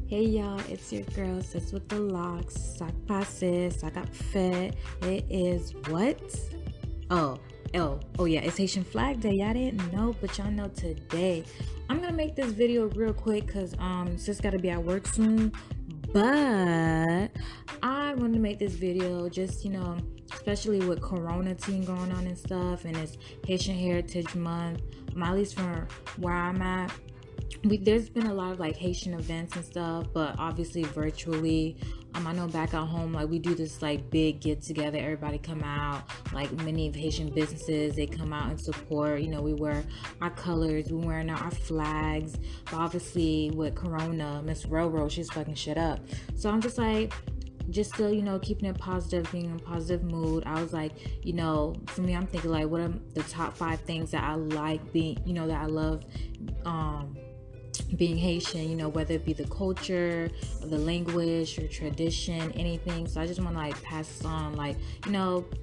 Hey y'all, it's your girl, sis with the locks. Sac passe, sac up fait. It is what? Oh, oh yeah, it's Haitian Flag Day. Y'all didn't know, but y'all know today. I'm gonna make this video real quick because sis gotta be at work soon. But I wanted to make this video just, especially with Corona team going on and stuff, and it's Haitian Heritage Month. At least from where I'm at, there's been a lot of like Haitian events and stuff, but obviously virtually. I know back at home, like we do this like big get together, everybody come out, like many of Haitian businesses, they come out and support. We wear our colors, we're wearing our flags. But obviously with Corona, Miss Roro, she's fucking shit up. So I'm just like, just still, keeping it positive, being in a positive mood. I was like, for me, I'm thinking like, what are the top 5 things that I like being, that I love, being Haitian, whether it be the culture, or the language, or tradition, anything. So I just want to like pass on like,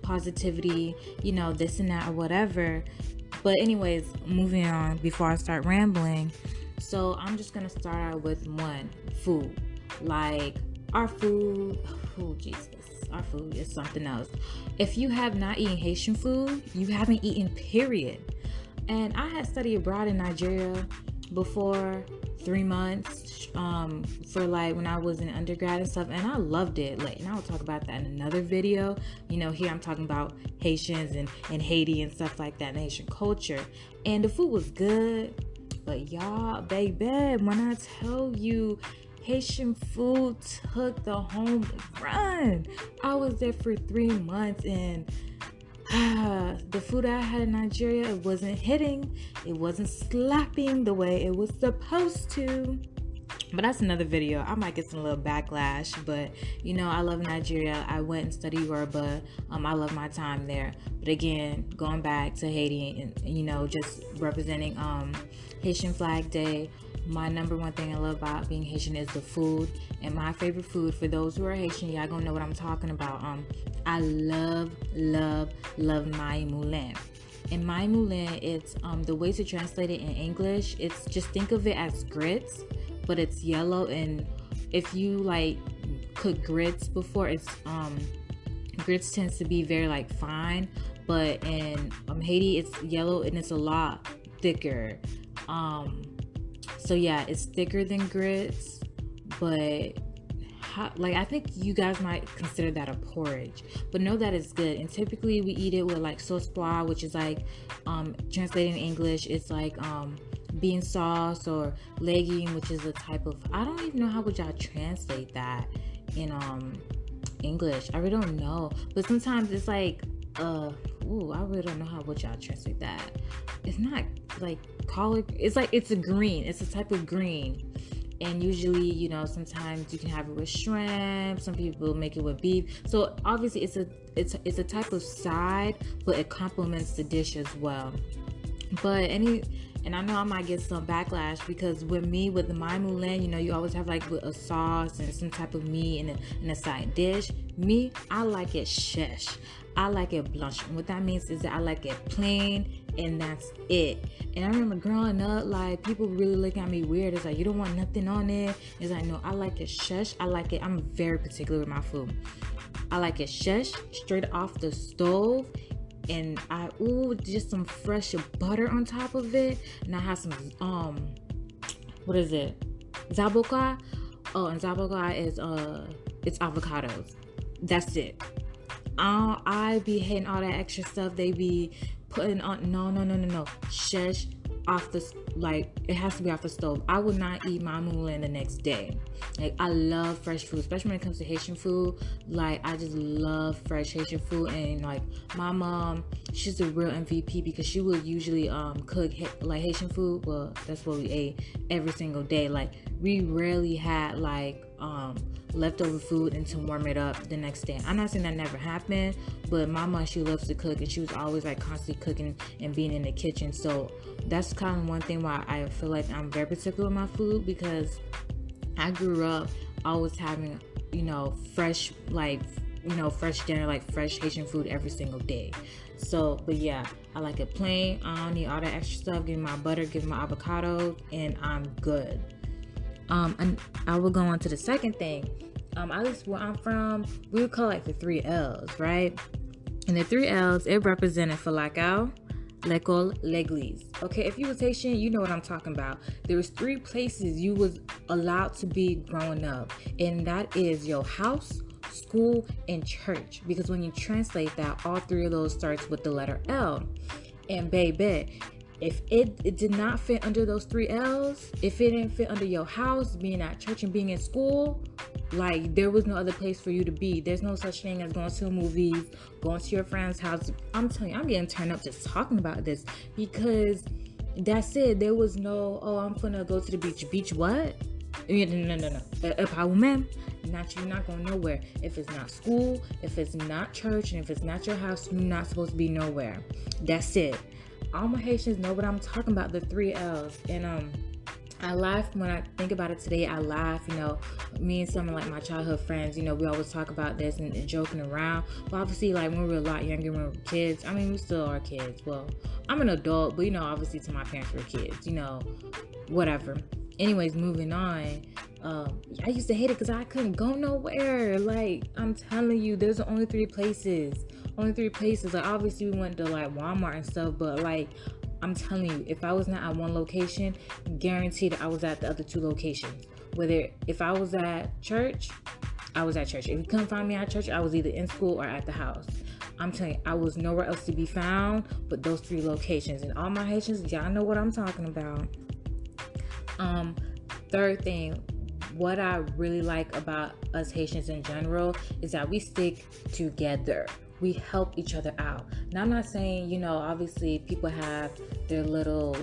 positivity, this and that or whatever. But anyways, moving on before I start rambling. So I'm just going to start out with one, food. Like our food, oh Jesus, our food is something else. If you have not eaten Haitian food, you haven't eaten, period. And I had studied abroad in Nigeria before 3 months, for like when I was in undergrad and stuff, and I loved it. Like, and I'll talk about that in another video. Here I'm talking about Haitians and Haiti and stuff like that, and Haitian culture. And the food was good, but y'all, baby, when I tell you, Haitian food took the home run. I was there for 3 months, and the food I had in Nigeria, it wasn't hitting, it wasn't slapping the way it was supposed to. But that's another video. I might get some little backlash, but I love Nigeria. I went and studied Yoruba. I love my time there. But again, going back to Haiti and just representing Haitian Flag Day. My number one thing I love about being Haitian is the food. And my favorite food, for those who are Haitian, y'all gonna know what I'm talking about. I love my moulin. And my moulin, it's the way to translate it in English, it's just think of it as grits, but it's yellow. And if you like cook grits before, it's grits tends to be very like fine, but in Haiti it's yellow and it's a lot thicker. So yeah, it's thicker than grits, but I think you guys might consider that a porridge, but know that it's good. And typically we eat it with like sauce pois, which is like translating in English, it's like bean sauce, or legume, which is a type of, I don't even know how would y'all translate that in English. I really don't know, but sometimes it's like I really don't know how would y'all translate that. It's not like collard, it's like it's a type of green. And usually, sometimes you can have it with shrimp. Some people make it with beef. So obviously, it's a type of side, but it complements the dish as well. And I know I might get some backlash because with the my moulin, you always have like a sauce and some type of meat and a side dish. Me, I like it shesh. I like it blanche. And what that means is that I like it plain, and that's it. And I remember growing up, like, people really look at me weird. It's like, you don't want nothing on it. It's like, no, I like it shesh. I like it. I'm very particular with my food. I like it shesh, straight off the stove. And just some fresh butter on top of it. And I have some, what is it? Zaboka. Oh, and Zaboka is, it's avocados. That's it. I be hating all that extra stuff they be putting on. No. Shesh off the, like, it has to be off the stove. I would not eat my moulin the next day. Like, I love fresh food, especially when it comes to Haitian food. Like, I just love fresh Haitian food. And like my mom, she's a real MVP because she will usually cook like Haitian food. Well, that's what we ate every single day. Like, we rarely had like leftover food and to warm it up the next day. I'm not saying that never happened, but my mom, she loves to cook, and she was always like constantly cooking and being in the kitchen. So that's kind of one thing why I feel like I'm very particular with my food, because I grew up always having fresh dinner, like fresh Haitian food every single day. So, but yeah, I like it plain. I don't need all that extra stuff. Give me my butter, give me my avocado, and I'm good. And I will go on to the second thing. At least where I'm from, we would call it the 3 L's, right? And the 3 L's, it represented Falakao, L'école, L'église. Okay, if you was Haitian, you know what I'm talking about. There was 3 places you was allowed to be growing up, and that is your house, school, and church. Because when you translate that, all 3 of those starts with the letter L. And baby, if it did not fit under those 3 L's, if it didn't fit under your house, being at church and being in school, like, there was no other place for you to be. There's no such thing as going to the movies, going to your friend's house. I'm telling you, I'm getting turned up just talking about this, because that's it. There was no, oh, I'm gonna go to the beach. Beach what? No. If I were you're not going nowhere. If it's not school, if it's not church, and if it's not your house, you're not supposed to be nowhere. That's it. All my Haitians know what I'm talking about, the 3 L's. And I laugh when I think about it today. I laugh, me and some of like my childhood friends, we always talk about this and joking around. But obviously, like when we were a lot younger, when we were kids, I mean, we still are kids. Well, I'm an adult, but obviously to my parents we're kids, whatever. Anyways, moving on. I used to hate it because I couldn't go nowhere. Like, I'm telling you, there's only 3 places. Like, obviously we went to like Walmart and stuff, but like, I'm telling you, if I was not at one location, guaranteed I was at the other 2 locations. If I was at church, I was at church. If you couldn't find me at church, I was either in school or at the house. I'm telling you, I was nowhere else to be found but those 3 locations. And all my Haitians, y'all know what I'm talking about. Third thing, what I really like about us Haitians in general is that we stick together. We help each other out. Now, I'm not saying, obviously people have their little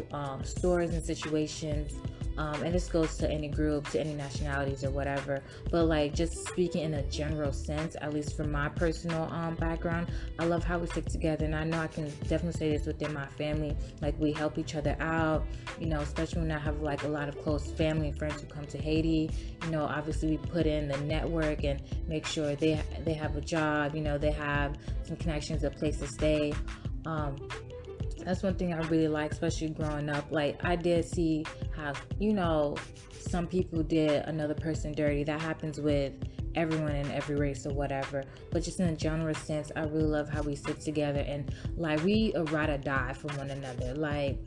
stories and situations, and this goes to any group, to any nationalities or whatever, but like, just speaking in a general sense, at least from my personal background, I love how we stick together. And I know I can definitely say this within my family, like we help each other out, especially when I have like a lot of close family and friends who come to Haiti. Obviously we put in the network and make sure they have a job, they have some connections, a place to stay. That's one thing I really like, especially growing up. Like, I did see how, some people did another person dirty. That happens with everyone in every race or whatever. But just in a general sense, I really love how we sit together and like we ride or die for one another. Like,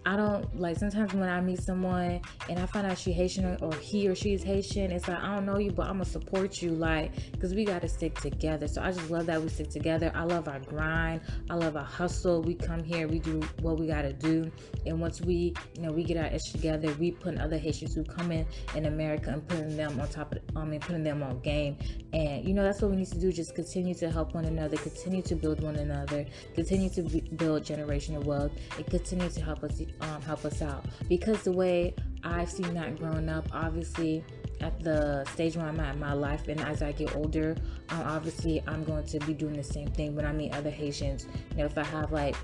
I don't like, sometimes when I meet someone and I find out she Haitian or he or she's Haitian, it's like, I don't know you, but I'm gonna support you, like, because we gotta stick together. So I just love that we stick together. I love our grind. I love our hustle. We come here, we do what we gotta do, and once we we get our ish together, we put other Haitians who come in America and putting them on top of putting them on game. And that's what we need to do, just continue to help one another, continue to build one another, continue to build generational wealth, and continue to help us out. Because the way I've seen that growing up, obviously at the stage where I'm at in my life, and as I get older, obviously I'm going to be doing the same thing when I meet other Haitians. If I have like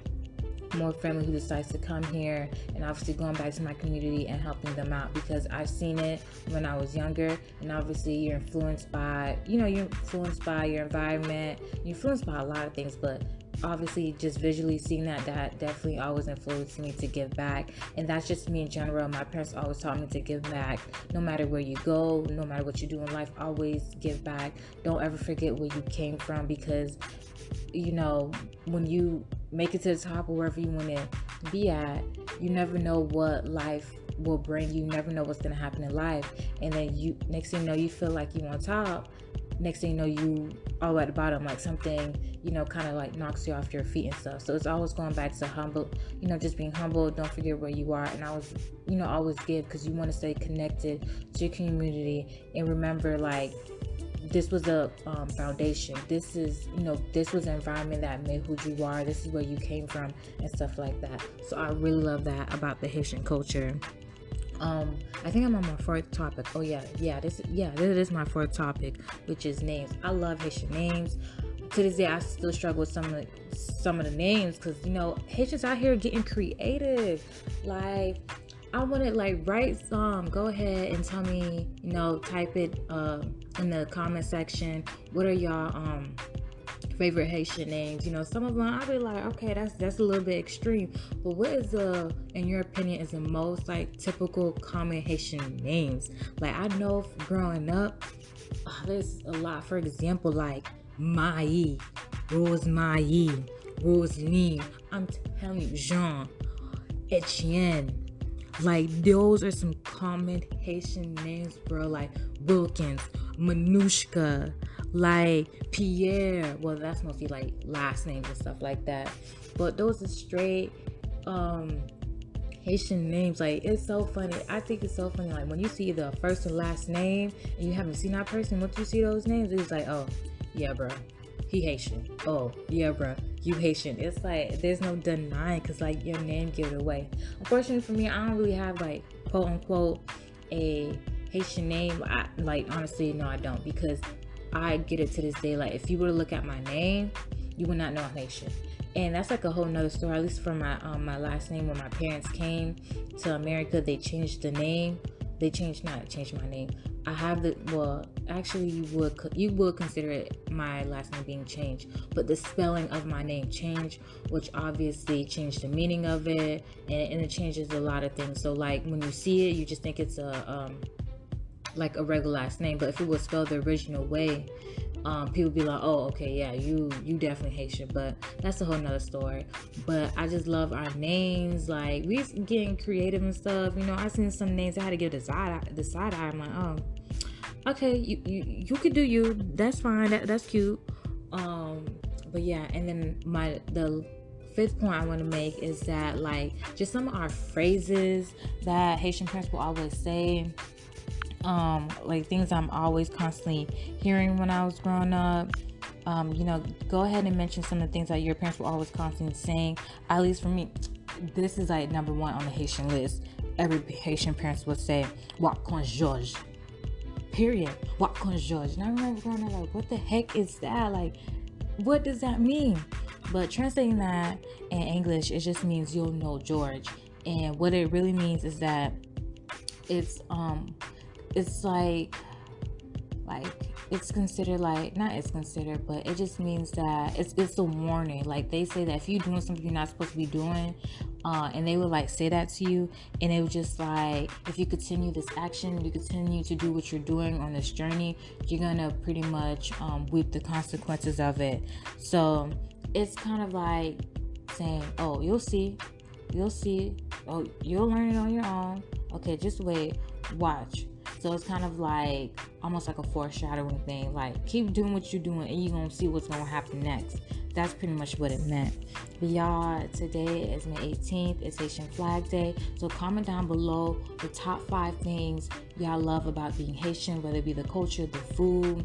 more family who decides to come here, and obviously going back to my community and helping them out, because I've seen it when I was younger. And obviously you're influenced by your environment, you're influenced by a lot of things, but obviously just visually seeing that definitely always influenced me to give back. And that's just me in general. My parents always taught me to give back. No matter where you go, no matter what you do in life, always give back. Don't ever forget where you came from, because when you make it to the top or wherever you want to be at, you never know what life will bring. You never know what's going to happen in life, and then next thing you know, you feel like you on top. Next thing you know, you are at the bottom, like something kind of like knocks you off your feet and stuff. So it's always going back to humble, just being humble. Don't forget where you are, and always give, because you want to stay connected to your community. And remember, like, this was a foundation. This is, this was an environment that made who you are. This is where you came from and stuff like that. So I really love that about the Haitian culture. I think I'm on my 4th topic. Oh this is my 4th topic, which is names. I love Haitian names. To this day, I still struggle with some of the names, because Haitians out here getting creative. Like, I want to write some. Go ahead and tell me, type it in the comment section. What are y'all favorite Haitian names. You know, some of them I'll be like, okay, that's a little bit extreme. But what is in your opinion, is the most like typical common Haitian names? Like I know growing up, there's a lot. For example, like Mai, Rose Mai, Rosaline. I'm telling you, Jean, Etienne. Like those are some common Haitian names, bro. Like Wilkins, Manushka, like Pierre. Well, that's mostly like last names and stuff like that. But those are straight Haitian names. Like it's so funny. I think it's so funny. Like when you see the first and last name and you haven't seen that person, once you see those names, it's like, oh yeah, bro, he Haitian. Oh yeah, bro, you Haitian. It's like there's no denying, because like your name give it away. Unfortunately for me, I don't really have like quote unquote a Haitian name. Like honestly, no, I don't, because I get it to this day. Like if you were to look at my name, you would not know I'm Haitian. And that's like a whole nother story. At least for my last name, when my parents came to America, they changed the name. They changed my name. I have actually you would consider it my last name being changed, but the spelling of my name changed, which obviously changed the meaning of it, and it changes a lot of things. So like when you see it, you just think it's a like a regular last name, but if it was spelled the original way, people be like, oh, okay, yeah, you definitely Haitian. But that's a whole nother story. But I just love our names. Like we getting creative and stuff. You know, I seen some names I had to give the side eye. I'm like, oh, okay, you could do you. That's fine. That's cute. But yeah, and then the fifth point I want to make is that like just some of our phrases that Haitian parents will always say. Like things I'm always constantly hearing when I was growing up. You know, go ahead and mention some of the things that your parents were always constantly saying. At least for me, this is like number one on the Haitian list. Every Haitian parents would say, "Wap con George." Period. Wap con George. And I remember growing up like, what the heck is that? Like, what does that mean? But translating that in English, it just means you'll know George. And what it really means is that it's like it's considered like, not it's considered, but it just means that it's a warning. Like they say that if you're doing something you're not supposed to be doing, and they would like say that to you, and it was just like, if you continue this action, you continue to do what you're doing on this journey, you're gonna pretty much reap the consequences of it. So it's kind of like saying, oh, you'll see, oh, you'll learn it on your own, okay, just wait, watch. So it's kind of like almost like a foreshadowing thing. Like keep doing what you're doing and you're going to see what's going to happen next. That's pretty much what it meant. But y'all, today is May 18th. It's Haitian Flag Day. So comment down below the top 5 things y'all love about being Haitian, whether it be the culture, the food,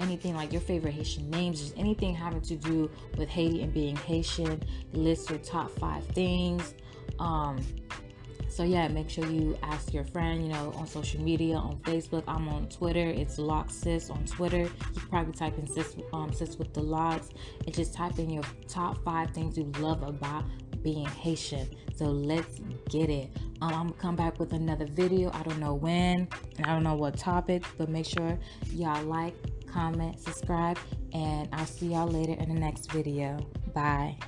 anything like your favorite Haitian names, just anything having to do with Haiti and being Haitian. List your top 5 things. So yeah, make sure you ask your friend, you know, on social media, on Facebook. I'm on Twitter. It's LockSis on Twitter. You can probably type in sis with the locks, and just type in your top 5 things you love about being Haitian. So let's get it. I'm gonna come back with another video. I don't know when, and I don't know what topic, but make sure y'all like, comment, subscribe, and I'll see y'all later in the next video. Bye.